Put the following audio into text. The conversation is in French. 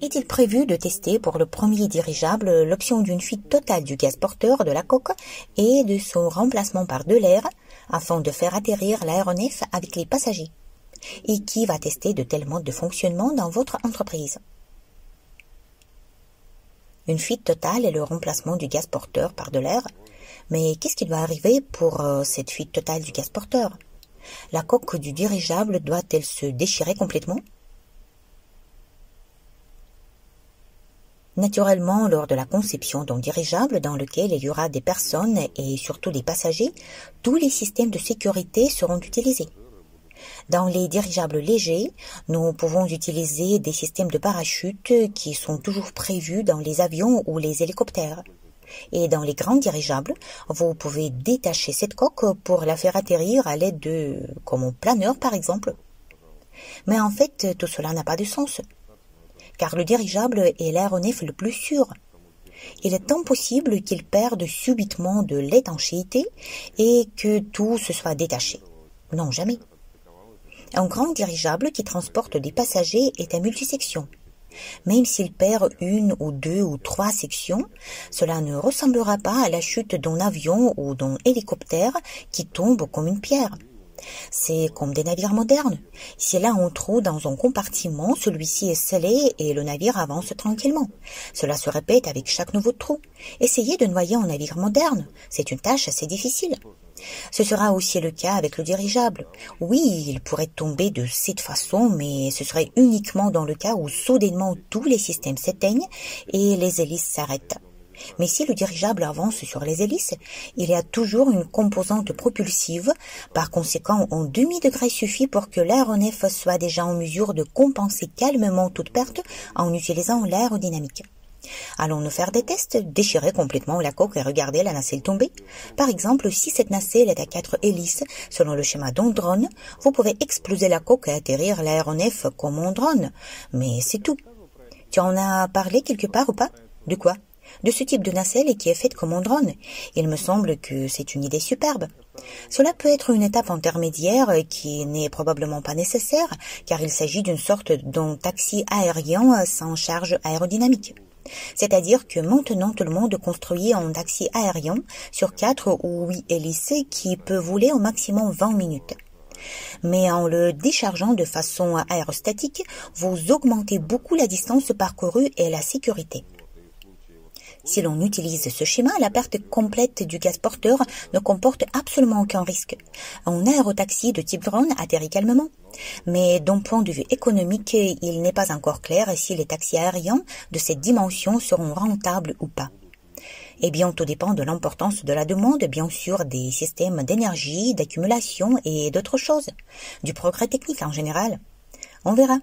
Est-il prévu de tester pour le premier dirigeable l'option d'une fuite totale du gaz porteur de la coque et de son remplacement par de l'air afin de faire atterrir l'aéronef avec les passagers? Et qui va tester de tels modes de fonctionnement dans votre entreprise? Une fuite totale est le remplacement du gaz porteur par de l'air. Mais qu'est-ce qui doit arriver pour cette fuite totale du gaz porteur? La coque du dirigeable doit-elle se déchirer complètement? Naturellement, lors de la conception d'un dirigeable dans lequel il y aura des personnes et surtout des passagers, tous les systèmes de sécurité seront utilisés. Dans les dirigeables légers, nous pouvons utiliser des systèmes de parachute qui sont toujours prévus dans les avions ou les hélicoptères. Et dans les grands dirigeables, vous pouvez détacher cette coque pour la faire atterrir à l'aide comme un planeur par exemple. Mais en fait, tout cela n'a pas de sens, car le dirigeable est l'aéronef le plus sûr. Il est impossible qu'il perde subitement de l'étanchéité et que tout se soit détaché. Non, jamais. Un grand dirigeable qui transporte des passagers est à multisection. Même s'il perd une ou deux ou trois sections, cela ne ressemblera pas à la chute d'un avion ou d'un hélicoptère qui tombe comme une pierre. C'est comme des navires modernes. S'il y a un trou dans un compartiment, celui-ci est scellé et le navire avance tranquillement. Cela se répète avec chaque nouveau trou. Essayez de noyer un navire moderne. C'est une tâche assez difficile. Ce sera aussi le cas avec le dirigeable. Oui, il pourrait tomber de cette façon, mais ce serait uniquement dans le cas où soudainement tous les systèmes s'éteignent et les hélices s'arrêtent. Mais si le dirigeable avance sur les hélices, il y a toujours une composante propulsive. Par conséquent, un demi-degré suffit pour que l'aéronef soit déjà en mesure de compenser calmement toute perte en utilisant l'aérodynamique. Allons-nous faire des tests, déchirer complètement la coque et regarder la nacelle tomber? Par exemple, si cette nacelle est à 4 hélices, selon le schéma d'un drone, vous pouvez exploser la coque et atterrir l'aéronef comme un drone. Mais c'est tout. Tu en as parlé quelque part ou pas? De quoi? De ce type de nacelle et qui est faite comme un drone. Il me semble que c'est une idée superbe. Cela peut être une étape intermédiaire qui n'est probablement pas nécessaire, car il s'agit d'une sorte d'un taxi aérien sans charge aérodynamique. C'est-à-dire que maintenant tout le monde construit un taxi aérien sur 4 ou 8 hélices qui peut voler au maximum 20 minutes. Mais en le déchargeant de façon aérostatique, vous augmentez beaucoup la distance parcourue et la sécurité. Si l'on utilise ce schéma, la perte complète du gaz porteur ne comporte absolument aucun risque. Un aérotaxi de type drone atterrit calmement. Mais d'un point de vue économique, il n'est pas encore clair si les taxis aériens de cette dimension seront rentables ou pas. Eh bien, tout dépend de l'importance de la demande, bien sûr, des systèmes d'énergie, d'accumulation et d'autres choses, du progrès technique en général. On verra.